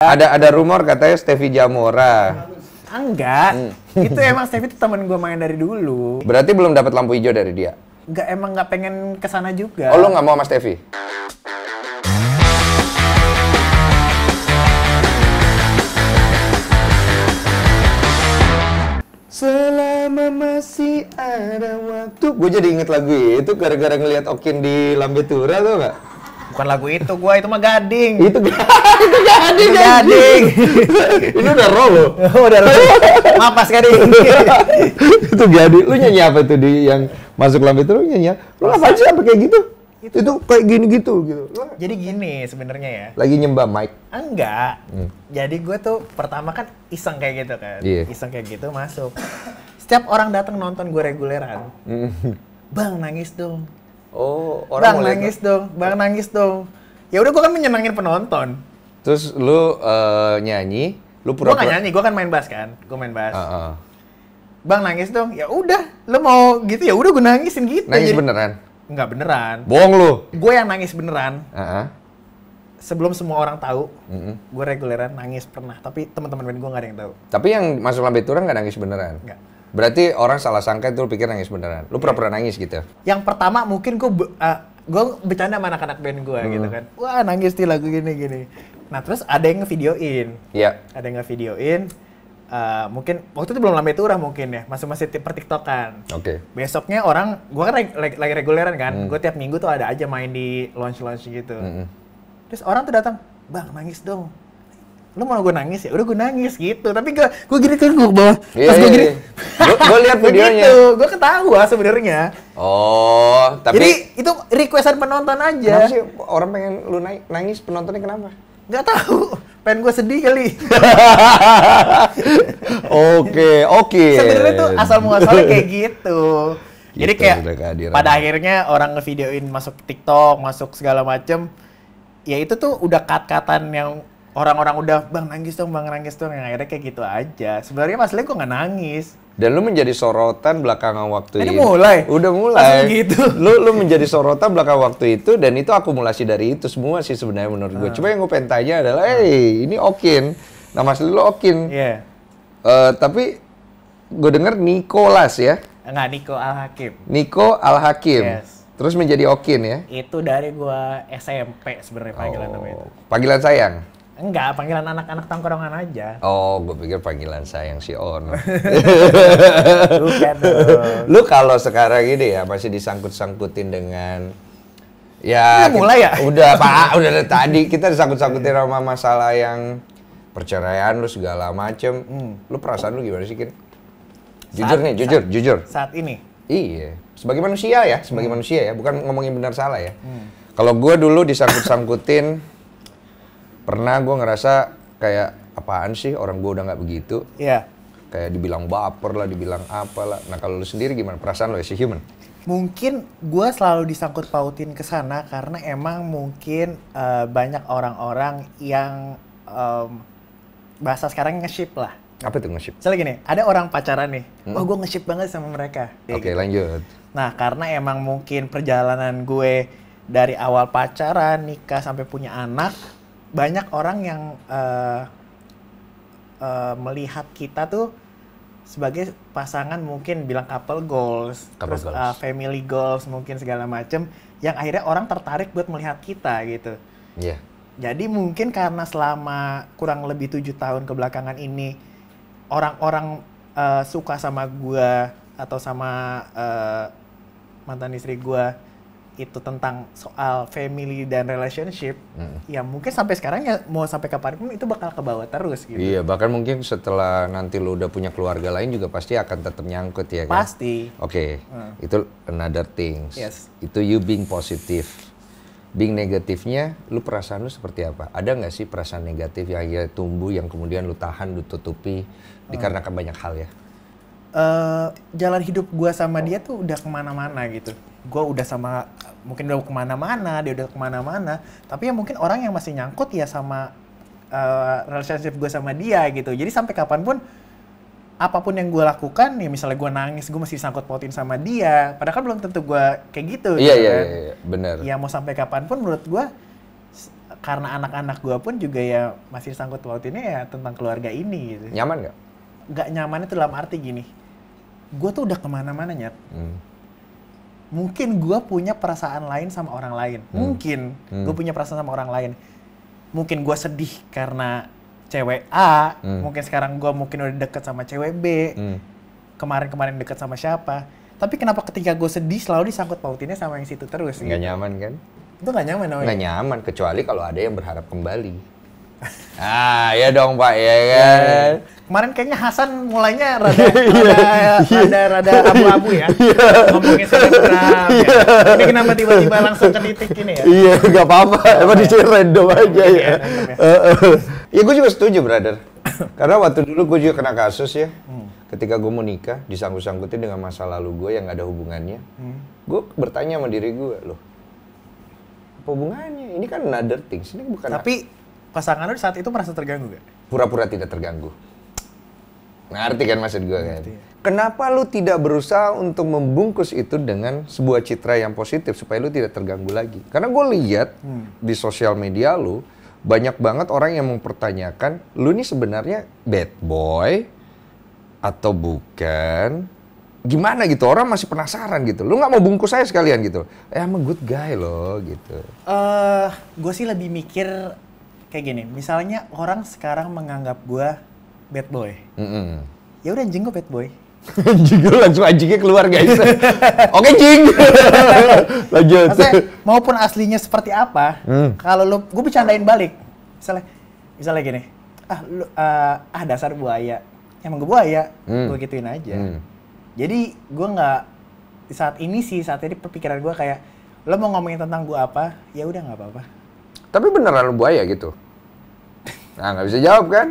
Ada rumor katanya Stevie Jamora. Enggak, itu emang Stevie itu temen gue main dari dulu. Berarti belum dapat lampu hijau dari dia? Enggak, emang nggak pengen kesana juga. Oh, lu nggak mau sama Stevie? Selama masih ada waktu. Gue jadi inget lagu itu gara-gara ngeliat Okin di Lambe Tura, tuh nggak? Bukan lagu itu itu mah Gading. Itu Gading. Gading. Ini udah roll loh. Udah roll. Maaf Gading. Itu Gading. Lu nyanyi apa tuh di yang masuk Lambe Tura? Lu nyanyi? Lu ngapain sih apa kayak gitu? Itu kayak gini gitu. Jadi gini sebenarnya ya. Lagi nyembah mic. Enggak. Jadi gue tuh pertama kan iseng kayak gitu kan. Iya. Iseng kayak gitu masuk. Setiap orang datang nonton gue reguleran. Bang nangis dong. Oh, orang Bang nangis dong. Bang nangis dong. Ya udah gue kan menyenangin penonton. Terus lu nyanyi, lu Gue pura-pura. nggak nyanyi, gue kan main bass kan. Gue main bass. Bang nangis dong. Ya udah, lu mau gitu ya udah gue nangisin gitu. Nangis Jadi, beneran? Enggak beneran. Bohong lu. Gue yang nangis beneran. Sebelum Sebelum semua orang tahu, gue reguleran nangis pernah. Tapi teman-teman band gue nggak ada yang tahu. Tapi yang masuk Lambe Tura nggak nangis beneran? Nggak. Berarti orang salah sangka itu lu pikir nangis beneran. Lu pura-pura nangis gitu? Yang pertama mungkin gue bercanda sama anak-anak band gue gitu kan. Wah nangis di lagu gini-gini. Nah terus ada yang ngevideoin. Iya. Ada yang ngevideoin. Mungkin waktu itu belum Lambe Tura mungkin ya. Masih per TikTokan. Oke. Besoknya orang, gue kan lagi reguleran kan. Gue tiap minggu tuh ada aja main di launch gitu. Terus orang tuh datang, bang nangis dong. Lu mau gue nangis ya? Udah gue nangis gitu. Tapi gue gini kan gue bawa. Pas gue gini. Gue lihat videonya. Gue ketawa sebenarnya. Oh, tapi Jadi itu requestan penonton aja. kenapa sih orang pengen lu nangis, penontonnya kenapa? Gak tahu. Pengen gue sedih kali. Oke. Sebenarnya tuh asal muasalnya kayak gitu. Jadi Gitu, kayak udah kehadiran. pada akhirnya orang ngevideoin masuk TikTok, masuk segala macem. Ya itu tuh udah cut-cutan yang orang-orang udah bang nangis dong, yang akhirnya kayak gitu aja. Sebenarnya masalahnya gue nggak nangis. Dan lu menjadi sorotan belakangan waktu Ini itu. mulai? Udah mulai. Langsung gitu? Lu menjadi sorotan belakangan waktu itu dan itu akumulasi dari itu semua sih sebenarnya menurut gue. Cuma yang gue pengen tanya adalah, ini Okin. Nama asli lu Okin. Iya. Tapi gue denger Nicholas ya. Enggak, Niko Al-Hakim. Niko Al-Hakim. Yes. Terus menjadi Okin ya. Itu dari gua SMP sebenarnya panggilan nama itu. Panggilan sayang. Enggak, panggilan anak-anak tongkrongan aja. Oh, gue pikir panggilan sayang si Ono. Bukan dong. Lu kalau sekarang ini ya masih disangkut-sangkutin dengan ya Udah mulai ya? Udah Pak, udah dari tadi kita disangkut-sangkutin sama masalah yang perceraian lu segala macem. Lu perasaan lu gimana sih, Kin? Jujur nih, jujur. Saat ini. Iya, sebagai manusia ya, bukan ngomongin benar salah ya. Kalau gue dulu disangkut-sangkutin, pernah gue ngerasa kayak apaan sih orang gue udah nggak begitu. Iya. Kayak dibilang baper lah, dibilang apalah. Nah kalau lu sendiri gimana perasaan lu as a human? Mungkin gue selalu disangkut pautin ke sana karena emang mungkin banyak orang-orang yang bahasa sekarang nge-ship lah. Apa tuh nge-ship? Misalnya gini, ada orang pacaran nih, wah gue nge-ship banget sama mereka. Oke, Gitu. lanjut. Nah, karena emang mungkin perjalanan gue dari awal pacaran, nikah, sampai punya anak, banyak orang yang melihat kita tuh sebagai pasangan mungkin bilang couple goals, Couple terus goals. family goals mungkin segala macem, yang akhirnya orang tertarik buat melihat kita gitu. Iya. Jadi mungkin karena selama kurang lebih 7 tahun kebelakangan ini orang-orang suka sama gua atau sama mantan istri gua itu tentang soal family dan relationship, ya mungkin sampai sekarang ya mau sampai kapanpun itu bakal kebawa terus gitu. Iya, bahkan mungkin setelah nanti lu udah punya keluarga lain juga pasti akan tetap nyangkut ya kan? Pasti. Oke, itu another things. Yes. Itu you being positive. Being negatifnya, lu perasaan lu seperti apa? Ada nggak sih perasaan negatif yang akhirnya tumbuh yang kemudian lu tahan, lu tutupi dikarenakan banyak hal ya? Jalan hidup gua sama dia tuh udah kemana-mana gitu. Gua udah mungkin udah kemana-mana, dia udah kemana-mana. Tapi ya mungkin orang yang masih nyangkut ya sama relationship gue sama dia gitu. Jadi sampai kapanpun apapun yang gue lakukan, ya misalnya gue nangis, gue masih sangkut pautin sama dia. Padahal kan belum tentu gue kayak gitu. Iya, gitu iya, kan. iya, benar. Ya mau sampai kapanpun menurut gue karena anak-anak gue pun juga ya masih sangkut pautinnya ya tentang keluarga ini gitu. Nyaman nggak? Nggak nyaman itu dalam arti gini, gue tuh udah kemana-mana Nyet. Mungkin gue punya perasaan lain sama orang lain. Mungkin gue punya perasaan sama orang lain. Mungkin gue sedih karena cewek A. Mungkin sekarang gue mungkin udah deket sama cewek B. Kemarin-kemarin deket sama siapa. Tapi kenapa ketika gue sedih selalu disangkut pautinnya sama yang situ terus? Nggak gitu. nyaman kan? Itu nggak nyaman namanya? Nggak nyaman, kecuali kalau ada yang berharap kembali. Ya dong Pak, ya kan? Kemarin kayaknya Hasan mulainya rada abu-abu ya. Ngomongin selebgram ya. Ini kenapa tiba-tiba langsung ke titik ini ya? Iya, nggak apa-apa. Emang di sini random aja ya. Ya gue juga setuju, brother. Karena waktu dulu gue juga kena kasus ya. Ketika gue mau nikah, disangkut-sangkutin dengan masa lalu gue yang nggak ada hubungannya. Gue bertanya sama diri gue, loh, apa hubungannya? Ini kan another things. Ini bukan. Tapi pasangan lu saat itu merasa terganggu gak? Pura-pura tidak terganggu. Ngerti kan maksud gue kan? Kenapa lu tidak berusaha untuk membungkus itu dengan sebuah citra yang positif supaya lu tidak terganggu lagi? Karena gue lihat di sosial media lu, banyak banget orang yang mempertanyakan, lu ini sebenarnya bad boy atau bukan? Gimana gitu, orang masih penasaran gitu. Lu nggak mau bungkus saya sekalian gitu. I'm a good guy loh gitu. Gue sih lebih mikir kayak gini. Misalnya orang sekarang menganggap gue bad boy. Ya udah anjing gue bad boy. Anjing lu langsung anjingnya keluar guys. Oke jing. Lanjut. Maksudnya, maupun aslinya seperti apa, kalau lu, gue bercandain balik. Misalnya gini, dasar buaya. Emang gue buaya, gue gituin aja. Jadi gue nggak, saat ini pikiran gue kayak, lo mau ngomongin tentang gue apa, ya udah nggak apa-apa. Tapi beneran lu buaya gitu? Nah nggak bisa jawab kan?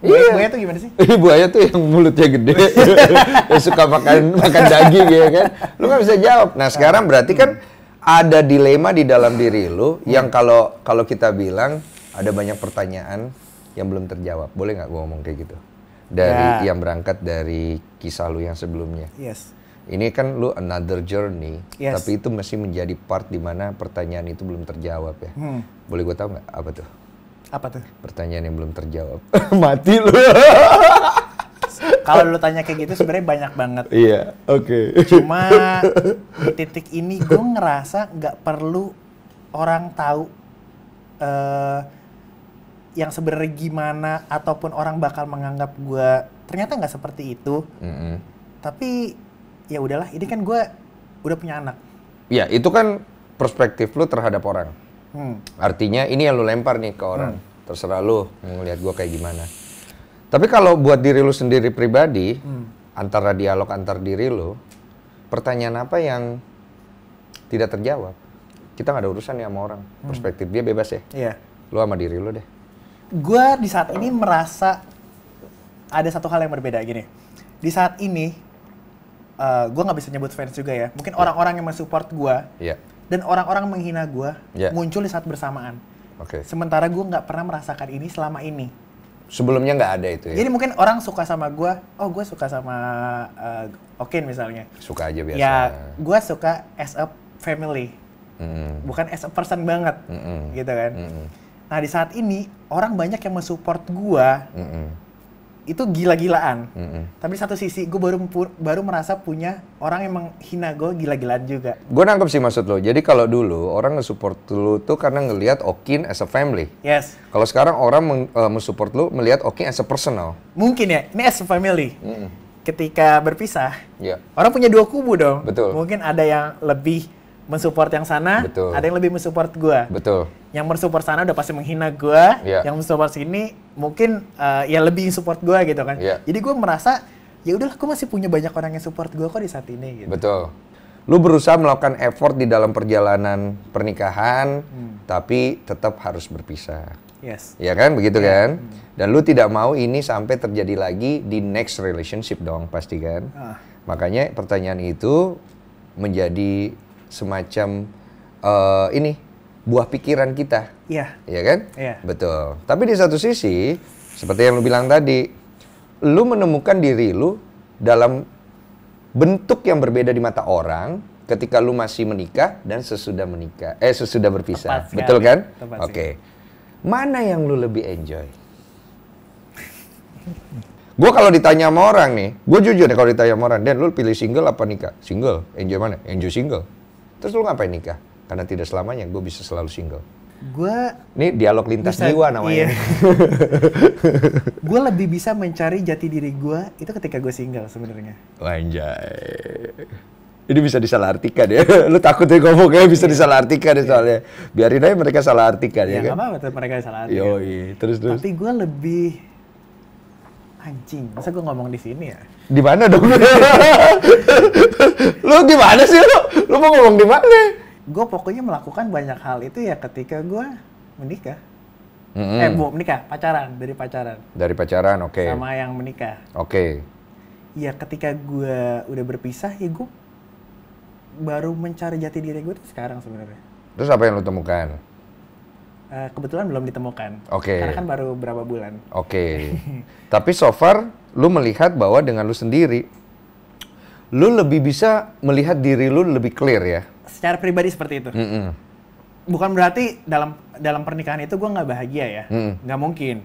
Buaya tuh gimana sih? Buaya tuh yang mulutnya gede, yang suka makan daging ya kan? Lu nggak bisa jawab. Nah sekarang berarti kan ada dilema di dalam diri lu yang kalau kita bilang ada banyak pertanyaan yang belum terjawab. Boleh nggak gua ngomong kayak gitu? Dari yang berangkat dari kisah lu yang sebelumnya. Yes. Ini kan lu another journey, Yes. tapi itu masih menjadi part di mana pertanyaan itu belum terjawab ya. Boleh gue tahu nggak apa tuh? Apa tuh? Pertanyaan yang belum terjawab. Mati lu. Kalau lu tanya kayak gitu sebenarnya banyak banget. Iya, oke. Cuma di titik ini gue ngerasa nggak perlu orang tahu yang sebenarnya gimana ataupun orang bakal menganggap gue ternyata nggak seperti itu. Tapi ya udahlah, ini kan gue udah punya anak. Ya, itu kan perspektif lu terhadap orang. Artinya ini yang lu lempar nih ke orang. Terserah lu mau ngeliat gue kayak gimana. Tapi kalau buat diri lu sendiri pribadi, antara dialog antar diri lu, pertanyaan apa yang tidak terjawab? Kita nggak ada urusan ya sama orang. Perspektif dia bebas ya? Iya. Lu sama diri lu deh. Gue di saat ini merasa ada satu hal yang berbeda gini. Di saat ini, gue nggak bisa nyebut fans juga ya. Mungkin orang-orang yang mensupport gue dan orang-orang menghina gue muncul di saat bersamaan. Sementara gue nggak pernah merasakan ini selama ini. Sebelumnya nggak ada itu ya? Jadi mungkin orang suka sama gue, gue suka sama Okin misalnya. Suka aja biasa. Ya, gue suka as a family. Bukan as a person banget, gitu kan. Nah di saat ini, orang banyak yang mensupport gue, itu gila-gilaan. Tapi di satu sisi, gue baru merasa punya orang yang menghina gue gila-gilaan juga. Gue nangkep sih maksud lo. Jadi kalau dulu, orang nge-support lo tuh karena ngelihat Okin as a family. Yes. Kalau sekarang orang mensupport lo melihat Okin as a personal. Mungkin ya, ini as a family. Ketika berpisah, Yeah. orang punya dua kubu dong. Betul. Mungkin ada yang lebih mensupport yang sana, Betul. ada yang lebih mensupport gue. Betul. Yang mensupport sana udah pasti menghina gue, Yeah. yang mensupport sini mungkin ya lebih support gue gitu kan. Yeah. Jadi gue merasa ya udahlah, gue masih punya banyak orang yang support gue kok di saat ini gitu. Betul. Lu berusaha melakukan effort di dalam perjalanan pernikahan, tapi tetap harus berpisah. Yes. Ya kan, begitu kan? Dan lu tidak mau ini sampai terjadi lagi di next relationship dong, pasti kan? Makanya pertanyaan itu menjadi semacam ini buah pikiran kita. Iya. Iya kan? Iya. Betul. Tapi di satu sisi, seperti yang lu bilang tadi, lu menemukan diri lu dalam bentuk yang berbeda di mata orang, ketika lu masih menikah dan sesudah menikah, sesudah berpisah. Tepat Betul sekali. kan? Tepat Oke. Mana yang lu lebih enjoy? Gue kalau ditanya sama orang nih, gue jujur nih kalau ditanya sama orang, Dan, lu pilih single apa nikah? Single. Enjoy mana? Enjoy single. Terus lu ngapain nikah? Karena tidak selamanya gue bisa selalu single. Gue Ini dialog lintas jiwa namanya. Iya. Gue lebih bisa mencari jati diri gue itu ketika gue single sebenarnya. Anjay. Ini bisa disalahartikan ya. Lu takut ya ngomongnya bisa disalahartikan ya soalnya. Biarin aja mereka salah artikan ya Ya kan. nggak apa-apa tetap mereka salah artikan. Yoi, terus. Tapi gue lebih anjing. Masa gue ngomong di sini ya? Di mana dong? Lu gimana sih lu? Lu mau ngomong di mana? Gue pokoknya melakukan banyak hal itu ya ketika gue menikah. Menikah, pacaran, dari pacaran. Dari pacaran, oke. Sama yang menikah. Oke. Ya ketika gue udah berpisah, ya gue baru mencari jati diri gue tuh sekarang sebenarnya. Terus apa yang lu temukan? Kebetulan belum ditemukan. Oke. Karena kan baru berapa bulan. Oke. Tapi so far, lu melihat bahwa dengan lu sendiri, lu lebih bisa melihat diri lu lebih clear ya? Secara pribadi seperti itu. Bukan berarti dalam pernikahan itu gue nggak bahagia ya. Nggak mungkin.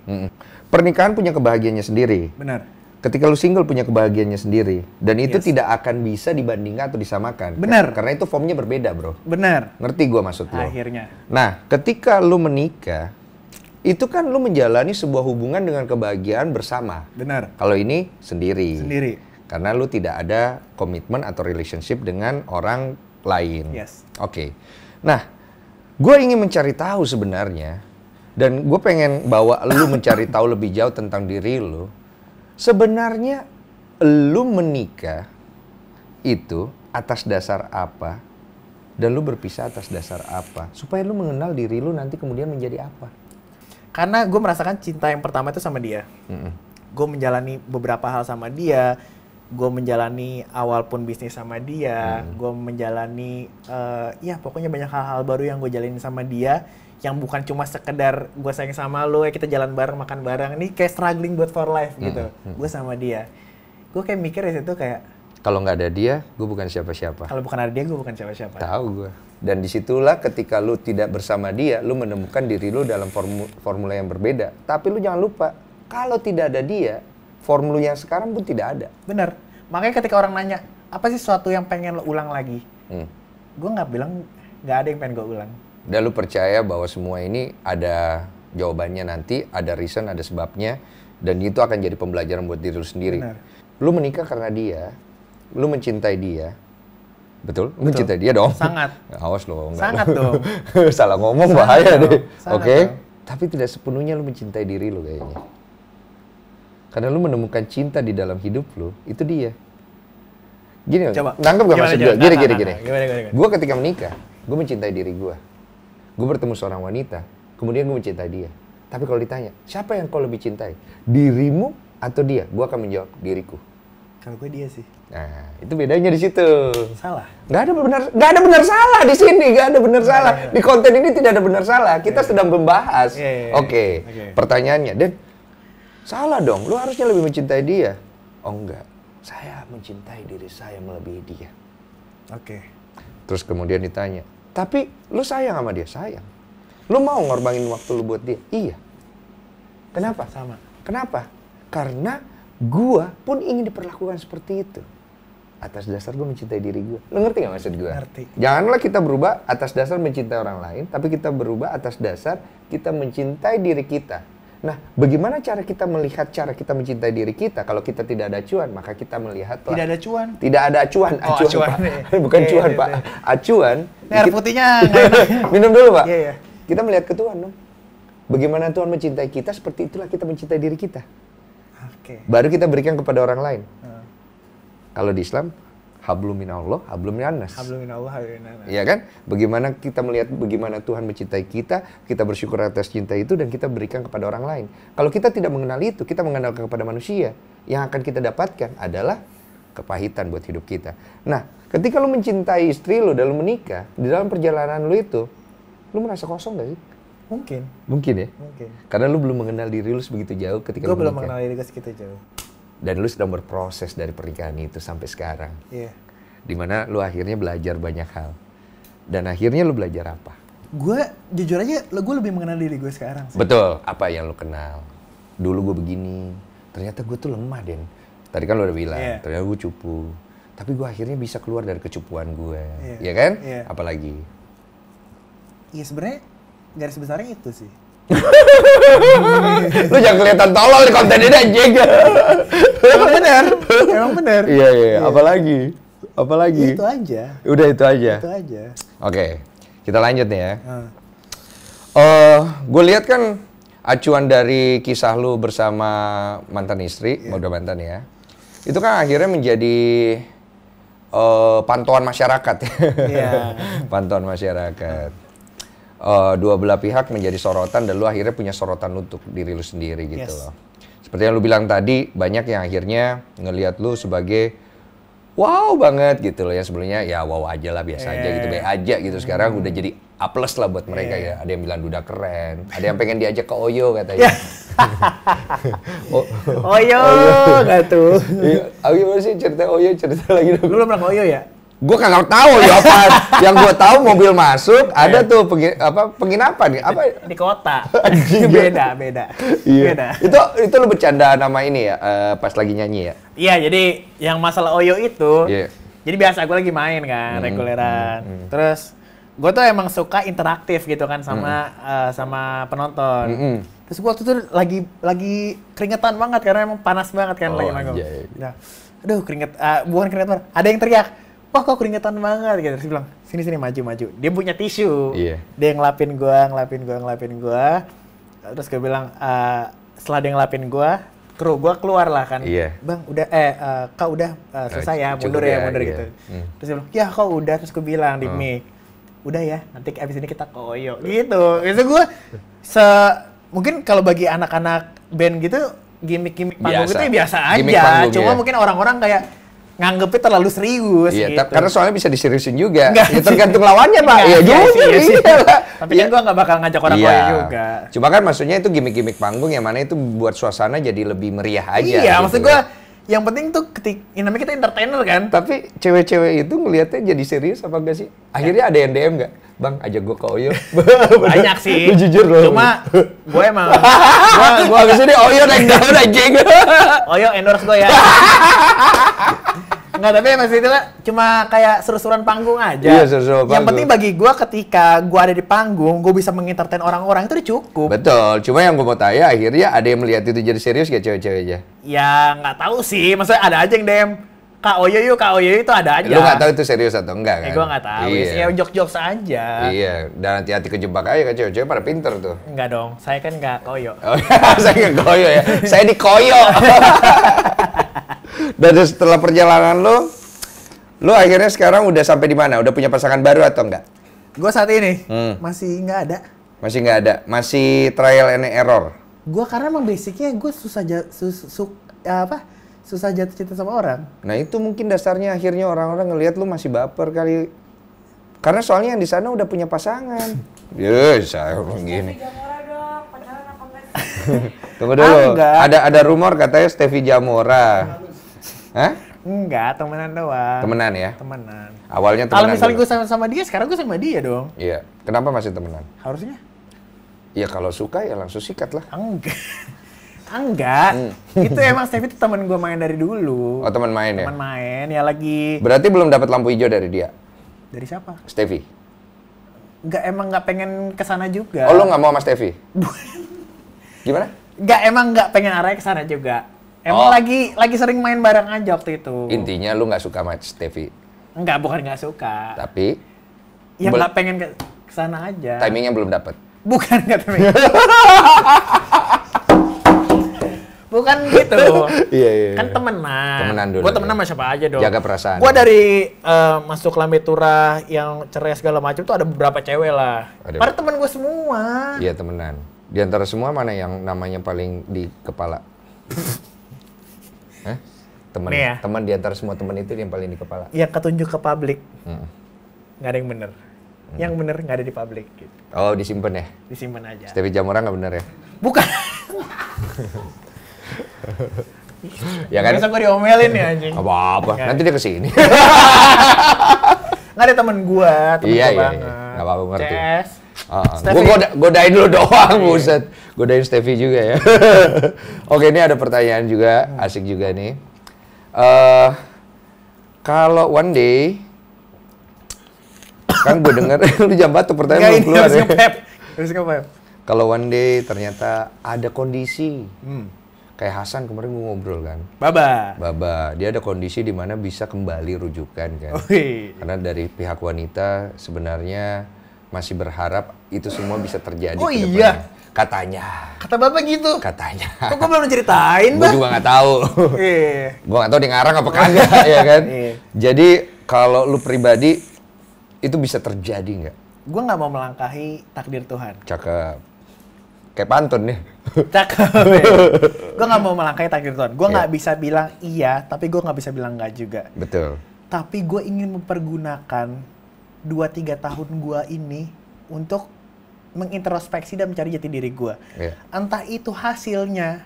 Pernikahan punya kebahagiaannya sendiri. Benar. Ketika lu single punya kebahagiaannya sendiri. Dan itu Yes. tidak akan bisa dibandingkan atau disamakan. Benar. Karena itu formnya berbeda, bro. Benar. Ngerti gua maksud lu? Akhirnya. Nah, ketika lu menikah, itu kan lu menjalani sebuah hubungan dengan kebahagiaan bersama. Benar. Kalau ini sendiri. Sendiri. Karena lu tidak ada komitmen atau relationship dengan orang lain. Yes. Oke. Nah, gue ingin mencari tahu sebenarnya, dan gue pengen bawa lu mencari tahu lebih jauh tentang diri lu. Sebenarnya lu menikah itu atas dasar apa? Dan lu berpisah atas dasar apa? Supaya lu mengenal diri lu nanti kemudian menjadi apa? Karena gue merasakan cinta yang pertama itu sama dia. Gue menjalani beberapa hal sama dia. Gue menjalani awal pun bisnis sama dia. Gue menjalani, ya pokoknya banyak hal-hal baru yang gue jalanin sama dia. Yang bukan cuma sekedar gue sayang sama lo, ya kita jalan bareng, makan bareng. Ini kayak struggling buat for life gitu. Gue sama dia. Gue kayak mikir di situ kayak, Kalau nggak ada dia, gue bukan siapa-siapa. kalau bukan ada dia, gue bukan siapa-siapa. Tahu gue. Dan disitulah ketika lu tidak bersama dia, lu menemukan diri lu dalam formula yang berbeda. Tapi lu jangan lupa, kalau tidak ada dia, formula yang sekarang pun tidak ada. Bener. Makanya ketika orang nanya, apa sih sesuatu yang pengen lo ulang lagi? Gue nggak bilang, nggak ada yang pengen gue ulang. Dan lu percaya bahwa semua ini ada jawabannya nanti, ada reason, ada sebabnya. Dan itu akan jadi pembelajaran buat diri lu sendiri. Benar. Lu menikah karena dia, lu mencintai dia. Betul? Lu mencintai dia dong? Sangat. Awas lo. Sangat dong. Salah ngomong Sangat bahaya dong. deh. Sangat Oke? dong. Tapi tidak sepenuhnya lu mencintai diri lu kayaknya. Karena lu menemukan cinta di dalam hidup lu, itu dia. Gini, Coba. nangkep gak maksud gue? Gini. Gimana. Gue ketika menikah, gue mencintai diri gue. Gue bertemu seorang wanita, kemudian gue mencintai dia. Tapi kalau ditanya, siapa yang kau lebih cintai? Dirimu atau dia? Gue akan menjawab, diriku. Kalau gue dia sih. Nah, itu bedanya di situ. Salah. Gak ada benar salah di sini, gak ada benar salah. Di konten ini tidak ada benar salah. Kita sedang membahas. Oke. Pertanyaannya, Den, salah dong. Lu harusnya lebih mencintai dia. Oh enggak, saya mencintai diri saya melebihi dia. Oke. Terus kemudian ditanya, tapi lu sayang sama dia? Sayang. Lu mau ngorbanin waktu lu buat dia? Iya. Kenapa? Sama. Kenapa? Karena gua pun ingin diperlakukan seperti itu. Atas dasar gua mencintai diri gua. Lu ngerti gak maksud gua? Ngerti. Janganlah kita berubah atas dasar mencintai orang lain, tapi kita berubah atas dasar kita mencintai diri kita. Nah, bagaimana cara kita melihat cara kita mencintai diri kita? Kalau kita tidak ada acuan, maka kita melihatlah. Tidak ada cuan. Tidak ada acuan. Oh, acuan. Pak. Bukan Iya, cuan, iya, Pak. iya. Acuan. Ini air putihnya nggak enak. Minum dulu, Pak. Iya. Kita melihat ke Tuhan dong. Bagaimana Tuhan mencintai kita, seperti itulah kita mencintai diri kita. Oke. Baru kita berikan kepada orang lain. Kalau di Islam, hablum minallah, hablum minannas. Hablum minallah, hablum minannas. Iya kan? Bagaimana kita melihat bagaimana Tuhan mencintai kita bersyukur atas cinta itu dan kita berikan kepada orang lain. Kalau kita tidak mengenal itu, kita mengenal kepada manusia, yang akan kita dapatkan adalah kepahitan buat hidup kita. Nah, ketika lu mencintai istri lu dan lu menikah, di dalam perjalanan lu itu, lu merasa kosong gak sih? Mungkin. Mungkin ya? Mungkin. Karena lu belum mengenal diri lu sebegitu jauh ketika Gue lu belum menikah. mengenal diri gue segitu jauh. Dan lu sedang berproses dari pernikahan itu sampai sekarang. Iya. Dimana lu akhirnya belajar banyak hal. Dan akhirnya lu belajar apa? Gue jujur aja, gue lebih mengenal diri gue sekarang sih. Betul, apa yang lu kenal? Dulu gue begini, ternyata gue tuh lemah, Den. Tadi kan lu udah bilang, ternyata gue cupu. Tapi gue akhirnya bisa keluar dari kecupuan gue, ya kan? Apalagi? Iya sebenarnya garis besarnya itu sih. Lu jangan kelihatan tolol di konten ini anjing. Emang bener. Iya. Apalagi? Itu aja. Udah itu aja. Oke, kita lanjut nih ya. Gue lihat kan acuan dari kisah lu bersama mantan istri, udah mantan ya. Itu kan akhirnya menjadi pantauan masyarakat. Pantauan masyarakat. Dua belah pihak menjadi sorotan dan lu akhirnya punya sorotan untuk diri lu sendiri gitu loh. Seperti yang lu bilang tadi, banyak yang akhirnya ngelihat lu sebagai wow banget gitu loh ya. Sebelumnya ya wow aja lah, biasa aja gitu, be aja gitu. Sekarang udah jadi A+ lah buat mereka ya. Ada yang bilang duda keren, ada yang pengen diajak ke Oyo katanya. Oyo nggak tuh? Gimana sih cerita Oyo, cerita lagi dong. Lu belum pernah ke Oyo ya? Gue kagak tahu ya apa. Yang gue tahu mobil masuk, ada tuh penginapan apa di kota. Beda. Iya. Itu lu bercanda nama ini ya, pas lagi nyanyi ya? Iya, jadi yang masalah Oyo itu, jadi biasa gue lagi main kan, reguleran. Terus gue tuh emang suka interaktif gitu kan sama penonton. Terus gue tuh lagi keringetan banget karena emang panas banget kan lagi manggung. Nah, aduh bukan keringetan, ada yang teriak, wah kok keringetan banget gitu. Terus bilang, sini maju. Dia punya tisu, dia ngelapin gua. Terus gue bilang, setelah dia ngelapin gua, kru gua keluar lah kan. Bang, udah kau udah selesai ya, mundur gitu. Terus dia bilang, ya kau udah. Terus gue bilang di mic, udah ya, nanti abis ini kita ke Oyo gitu. Itu gue mungkin kalau bagi anak-anak band gitu, gimmick panggung itu ya biasa aja. Cuma mungkin orang-orang kayak nganggepnya terlalu serius gitu. Karena soalnya bisa diseriusin juga. Ya tergantung lawannya, Pak. Iya juga. Tapi kan gue nggak bakal ngajak orang lain juga. Cuma kan maksudnya itu gimmick-gimmick panggung yang mana itu buat suasana jadi lebih meriah aja. Iya, gitu. Maksud gue yang penting tuh namanya kita entertainer kan. Tapi cewek-cewek itu ngelihatnya jadi serius apa enggak sih? Akhirnya ada yang DM nggak? Bang, ajak gue ke Oyo. Banyak sih. Lu jujur loh. Cuma gue emang gue abis ini Oyo naik daun anjing. Oyo endorse gue ya. Enggak, tapi maksud itu kan cuma kayak seru-seruan panggung aja. Iya, seru-seruan panggung. Yang penting bagi gue ketika gue ada di panggung, gue bisa mengentertain orang-orang itu udah cukup. Betul, cuma yang gue mau tanya akhirnya ada yang melihat itu jadi serius gak cewek-ceweknya? Ya nggak tahu sih, maksudnya ada aja yang DM, Kak Oyo itu ada aja. Lu nggak tahu itu serius atau enggak kan? Gue nggak tahu, ya jok-jok saja. Iya, dan hati-hati kejebak aja kan cewek-cewek pada pinter tuh. Enggak dong, saya kan nggak ke Oyo. Saya nggak ke Oyo ya, saya di Koyo. Dan setelah perjalanan lu akhirnya sekarang udah sampai di mana? Udah punya pasangan baru atau enggak? Gue saat ini masih nggak ada. Masih nggak ada? Masih trial and error? Gue karena emang basicnya gue susah jatuh cinta sama orang. Nah itu mungkin dasarnya akhirnya orang-orang ngelihat lu masih baper kali. Karena soalnya yang di sana udah punya pasangan. Saya orang gini. Tunggu dulu. Ada rumor katanya Stevie Jamora. Hah? Enggak, temenan doang. Temenan ya? Temenan. Awalnya temenan. Kalau misalnya gue sama dia, sekarang gue sama dia dong. Iya. Kenapa masih temenan? Harusnya. Iya, kalau suka ya langsung sikat lah. Enggak. Itu emang Stevie itu teman gue main dari dulu. Oh, teman main ya? Teman main, ya lagi. Berarti belum dapat lampu hijau dari dia? Dari siapa? Stevie. Nggak pengen kesana juga. Oh, lo nggak mau sama Stevie? Gimana? Nggak pengen arahnya kesana juga. Emang lagi sering main bareng aja waktu itu. Intinya lu nggak suka sama Stevie? Enggak, bukan nggak suka. Tapi? Yang nggak pengen kesana aja. Timingnya belum dapet? Bukan nggak timing. Bukan gitu. Iya. Kan temenan. Temenan dulu. Gue temenan sama siapa aja dong. Jaga perasaan. Gue dari masuk Lambe Turah yang cerai segala macam tuh ada beberapa cewek lah. Pada temen gue semua. Iya, temenan. Di antara semua mana yang namanya paling di kepala? Teman di antara semua teman itu yang paling di kepala. Yang ketunjuk ke publik. Nggak ada yang bener. Yang bener nggak ada di publik. Gitu. Oh, disimpan ya? Disimpan aja. Stevie Jamora nggak bener ya? Bukan. Ya kan? Besok gue diomelin ya anjing. Apa-apa, nanti dia kesini. Nggak ada temen gue, temen Iya, gue iya, banget. iya. Nggak apa-apa, ngerti. CS. Gue godain lu doang, buset. Godain Steffi juga ya. Oke, ini ada pertanyaan juga, asik juga nih. Kalau one day, kan gue denger, lu jam batuk pertanyaan belum keluar ya. Harus ngepep. Kalau one day ternyata ada kondisi, kayak Hasan kemarin gue ngobrol kan. Baba, dia ada kondisi di mana bisa kembali rujukan kan. Karena dari pihak wanita sebenarnya masih berharap itu semua bisa terjadi. Oh ke depannya. iya? Katanya. Kata Bapak gitu? Katanya. Kok gue belum ceritain, Gue Bang? juga nggak tahu. Gue nggak tahu dia ngarang apa kagak, ya kan? Jadi kalau lu pribadi itu bisa terjadi nggak? Gue nggak mau melangkahi takdir Tuhan. Cakep. Kayak pantun nih. Cakep. Gue nggak mau melangkahi takdir Tuhan. Gue nggak bisa bilang iya, tapi gue nggak bisa bilang nggak juga. Betul. Tapi gue ingin mempergunakan 2-3 tahun gue ini untuk mengintrospeksi dan mencari jati diri gue. Entah itu hasilnya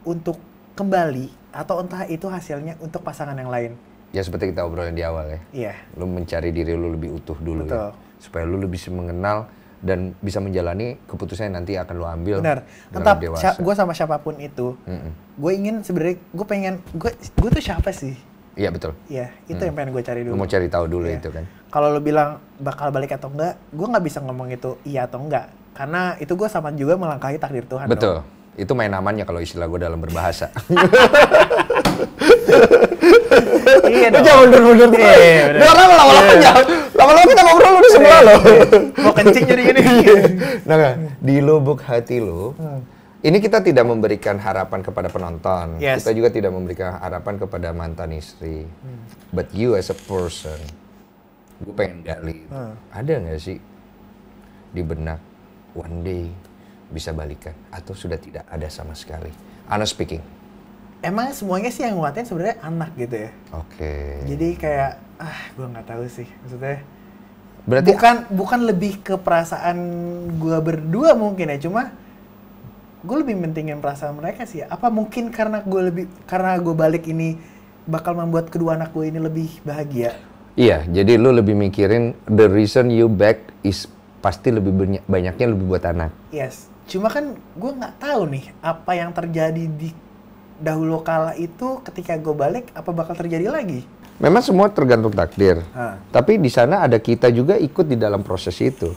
untuk kembali, atau entah itu hasilnya untuk pasangan yang lain. Ya seperti kita obrolin di awal ya. Iya. Lu mencari diri lu lebih utuh dulu. Betul. Ya. Supaya lu lebih bisa mengenal dan bisa menjalani keputusan yang nanti akan lu ambil. Benar. Entah gue sama siapapun itu, gue ingin sebenarnya gue tuh siapa sih? Iya betul. Iya, itu yang pengen gue cari dulu. Lu mau cari tahu dulu itu kan. Kalau lu bilang bakal balik atau enggak, gue nggak bisa ngomong itu iya atau enggak. Karena itu gue sama juga melangkahi takdir Tuhan. Betul. Dong. Itu main amannya kalau istilah gue dalam berbahasa. Iya dong. Jangan mundur-mundur. Lama-lama kita ngobrol lu di sebelah lo. Mau kencing jadi gini. Nah, di lubuk hati lu, ini kita tidak memberikan harapan kepada penonton. Yes. Kita juga tidak memberikan harapan kepada mantan istri. But you as a person, gue pengen gali. Ada nggak sih di benak one day bisa balikan atau sudah tidak ada sama sekali? Honest speaking. Emang semuanya sih yang nguatin sebenarnya anak gitu ya. Oke. Jadi kayak gue nggak tahu sih maksudnya. Berarti bukan lebih ke perasaan gue berdua mungkin ya, cuma gue lebih mentingin perasaan mereka sih. Apa mungkin karena gue balik ini bakal membuat kedua anak gue ini lebih bahagia? Iya, jadi lu lebih mikirin the reason you back is pasti lebih banyaknya lebih buat anak. Yes, cuma kan gue nggak tahu nih apa yang terjadi di dahulu kala itu ketika gue balik apa bakal terjadi lagi. Memang semua tergantung takdir. Tapi di sana ada kita juga ikut di dalam proses itu.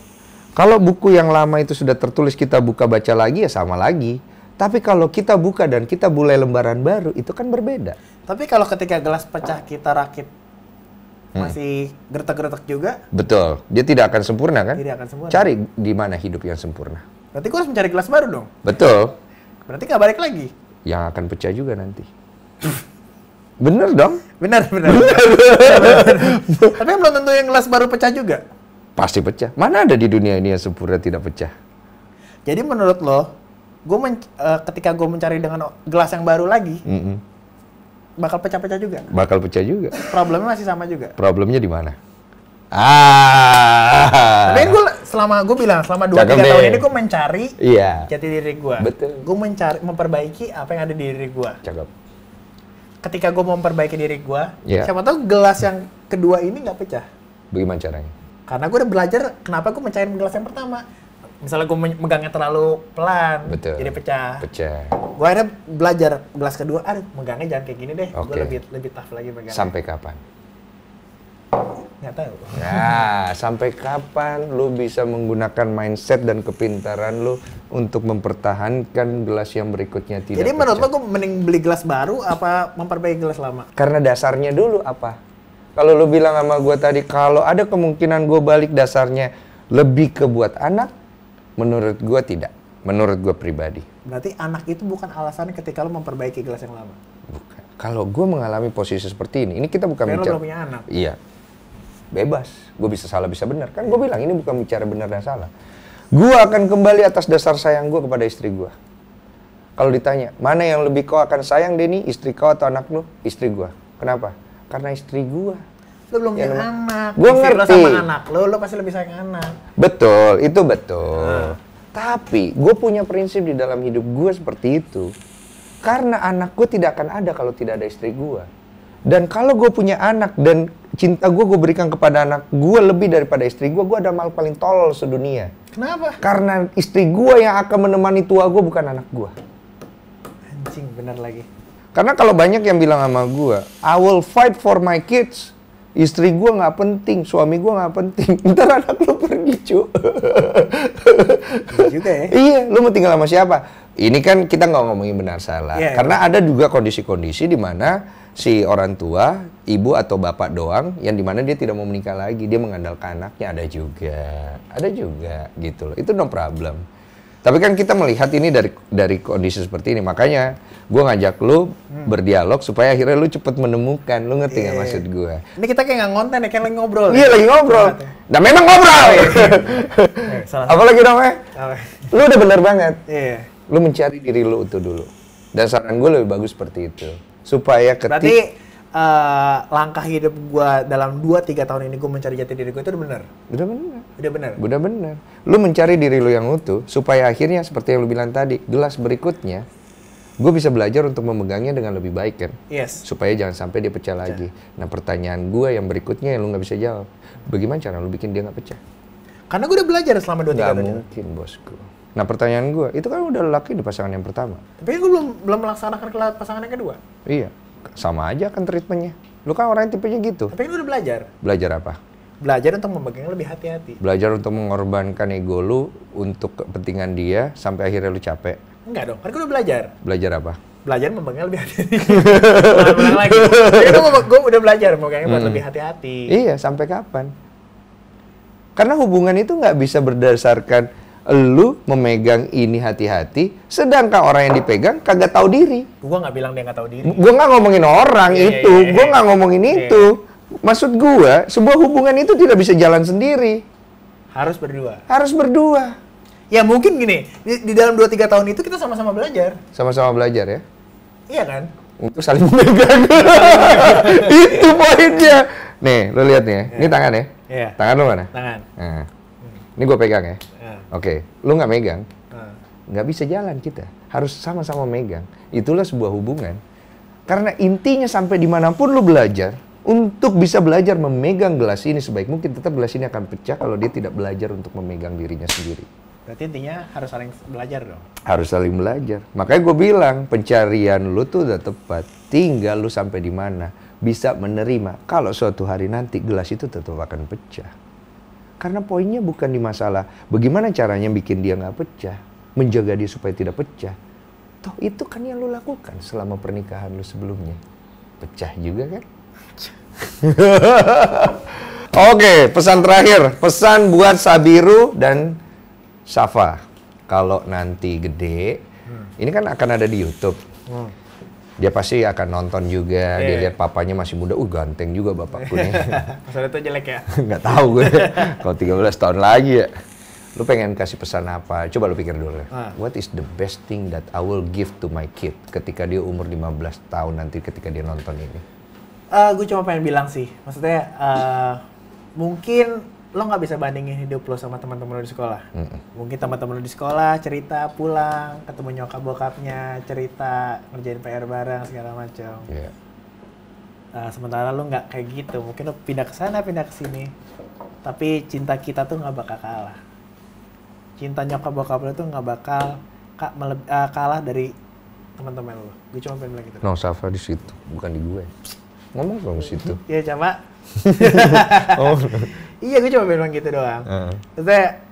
Kalau buku yang lama itu sudah tertulis kita buka baca lagi ya sama lagi. Tapi kalau kita buka dan kita mulai lembaran baru itu kan berbeda. Tapi kalau ketika gelas pecah kita rakit masih gertak-gertak juga. Betul. Dia tidak akan sempurna kan? Tidak akan sempurna. Cari di mana hidup yang sempurna. Berarti gue harus mencari gelas baru dong? Betul. Berarti nggak balik lagi? Yang akan pecah juga nanti. Bener dong? Benar. Tapi belum tentu yang gelas baru pecah juga. Pasti pecah. Mana ada di dunia ini yang sempurna tidak pecah? Jadi menurut lo, ketika gue mencari dengan gelas yang baru lagi, bakal pecah-pecah juga? Bakal pecah juga. Problemnya masih sama juga? Problemnya di mana? Tapi selama 2-3 tahun ini gue mencari jati diri gue. Betul. Gue memperbaiki apa yang ada di diri gue. Cakep. Ketika gue memperbaiki diri gue, siapa tahu gelas yang kedua ini nggak pecah. Bagaimana caranya? Karena gue udah belajar kenapa gue mencahin gelas yang pertama. Misalnya gue megangnya terlalu pelan, jadi pecah. Gue akhirnya belajar gelas kedua, megangnya jangan kayak gini deh. Gue lebih tough lagi megangnya. Sampai kapan? Nggak tahu. Nah, sampai kapan lu bisa menggunakan mindset dan kepintaran lu untuk mempertahankan gelas yang berikutnya tidak Jadi menurut pecah? lo gue mending beli gelas baru apa memperbaiki gelas lama? Karena dasarnya dulu apa? Kalau lu bilang sama gue tadi, kalau ada kemungkinan gue balik dasarnya lebih ke buat anak, menurut gue tidak. Menurut gue pribadi. Berarti anak itu bukan alasan ketika lo memperbaiki gelas yang lama? Bukan. Kalau gue mengalami posisi seperti ini kita bukan bicara. bicara. Lo belum punya anak? Iya. Bebas. Gue bisa salah, bisa benar. Kan gue bilang ini bukan bicara benar dan salah. Gue akan kembali atas dasar sayang gue kepada istri gue. Kalau ditanya, mana yang lebih kau akan sayang, Denny? Istri kau atau anak lu? Istri gue. Kenapa? Karena istri gue. Lo belum punya anak. Gue ngerti. Lo sama anak lo pasti lebih sayang anak. Betul, itu betul. Tapi gue punya prinsip di dalam hidup gue seperti itu. Karena anak gue tidak akan ada kalau tidak ada istri gue. Dan kalau gue punya anak dan cinta gue berikan kepada anak gue lebih daripada istri gue adalah mal paling tolol sedunia. Kenapa? Karena istri gue yang akan menemani tua gue bukan anak gue. Anjing, bener lagi. Karena kalau banyak yang bilang sama gue, I will fight for my kids. Istri gue nggak penting, suami gue nggak penting. Ntar anak lu pergi, cu. Iya juga ya. Iya, lu mau tinggal sama siapa? Ini kan kita nggak ngomongin benar salah. Yeah, Karena ada juga kondisi-kondisi di mana si orang tua, ibu atau bapak doang, yang dimana dia tidak mau menikah lagi, dia mengandalkan anaknya, ada juga gitu loh. Itu no problem. Tapi kan kita melihat ini dari kondisi seperti ini, makanya gue ngajak lu berdialog supaya akhirnya lu cepet menemukan, lu ngerti nggak maksud gue? Ini kita kayak nggak ngonten ya, kayak lagi ngobrol. Iya lagi ngobrol. Nah memang ngobrol. Apalagi dong lu udah bener banget. Iya. Lu mencari diri lu utuh dulu. Dan saran gue lebih bagus seperti itu. Supaya Berarti langkah hidup gue dalam 2-3 tahun ini gue mencari jati diri gue itu udah benar? Udah benar. Udah benar. Lu mencari diri lu yang utuh, supaya akhirnya seperti yang lu bilang tadi, gelas berikutnya, gue bisa belajar untuk memegangnya dengan lebih baik kan? Yes. Supaya jangan sampai dia pecah lagi. Nah pertanyaan gue yang berikutnya yang lu nggak bisa jawab, bagaimana cara lu bikin dia nggak pecah? Karena gue udah belajar selama 2-3 tahun. Nggak mungkin bosku. Nah pertanyaan gue, itu kan udah laki di pasangan yang pertama. Tapi gue belum melaksanakan ke pasangan yang kedua. Iya, sama aja kan treatmentnya. Lu kan orang yang tipenya gitu. Tapi kan udah belajar. Belajar apa? Belajar untuk memegang lebih hati-hati. Belajar untuk mengorbankan ego lu untuk kepentingan dia sampai akhirnya lu capek. Enggak dong, kan gue udah belajar. Belajar apa? Belajar memegang lebih hati-hati. Ulang lagi. Jadi gue udah belajar memegangnya buat lebih hati-hati. Iya, sampai kapan? Karena hubungan itu nggak bisa berdasarkan lu memegang ini hati-hati, sedangkan orang yang dipegang kagak tahu diri. Gue nggak bilang dia nggak tahu diri. Gue nggak ngomongin orang itu, gue nggak ngomongin itu. Maksud gue, sebuah hubungan itu tidak bisa jalan sendiri. Harus berdua. Harus berdua. Ya mungkin gini, di dalam 2-3 tahun itu kita sama-sama belajar. Sama-sama belajar ya. Iya kan? Untuk saling memegang. Itu poinnya. Nih, lo lihat nih ya. Ini tangan ya. Iya. Tangan lo mana? Tangan. Nah. Ini gue pegang ya. Oke, lu nggak megang, nggak bisa jalan kita. Harus sama-sama megang. Itulah sebuah hubungan. Karena intinya sampai dimanapun lu belajar, untuk bisa belajar memegang gelas ini sebaik mungkin, tetap gelas ini akan pecah kalau dia tidak belajar untuk memegang dirinya sendiri. Berarti intinya harus saling belajar dong? Harus saling belajar. Makanya gue bilang, pencarian lu tuh udah tepat. Tinggal lu sampai di mana bisa menerima kalau suatu hari nanti gelas itu tetap akan pecah. Karena poinnya bukan di masalah bagaimana caranya bikin dia nggak pecah, menjaga dia supaya tidak pecah. Toh itu kan yang lu lakukan selama pernikahan lu sebelumnya. Pecah juga kan? Oke, pesan terakhir. Pesan buat Sabiru dan Safa. Kalau nanti gede, ini kan akan ada di YouTube. Dia pasti akan nonton juga, dia lihat papanya masih muda, ganteng juga bapakku nih. Masalah itu jelek ya? Nggak tahu gue, kalau 13 tahun lagi ya. Lu pengen kasih pesan apa? Coba lu pikir dulu. What is the best thing that I will give to my kid ketika dia umur 15 tahun nanti ketika dia nonton ini? Gue cuma pengen bilang sih, maksudnya mungkin lo nggak bisa bandingin hidup lo sama teman-teman lo di sekolah. Mungkin teman-teman lo di sekolah cerita pulang, ketemu nyokap bokapnya, cerita ngerjain PR bareng segala macam. Yeah. Sementara lo nggak kayak gitu, mungkin lo pindah ke sana, pindah ke sini. Tapi cinta kita tuh nggak bakal kalah. Cinta nyokap bokap lo tuh nggak bakal kalah dari teman-teman lo. Gue cuma pengen bilang gitu. No, Safa di situ, bukan di gue. Ngomong dong di situ. Iya, coba. Iya, gue cuma bilang gitu doang. Maksudnya,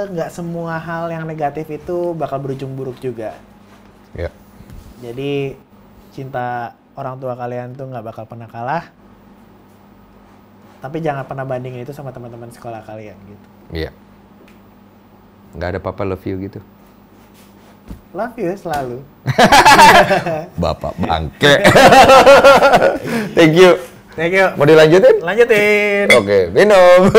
nggak semua hal yang negatif itu bakal berujung buruk juga. Ya. Jadi, cinta orang tua kalian tuh nggak bakal pernah kalah. Tapi jangan pernah bandingin itu sama teman-teman sekolah kalian gitu. Iya. Nggak ada papa love you gitu? Love you selalu. Bapak bangke. Thank you. Thank you. Mau dilanjutin? Lanjutin. Oke, minum.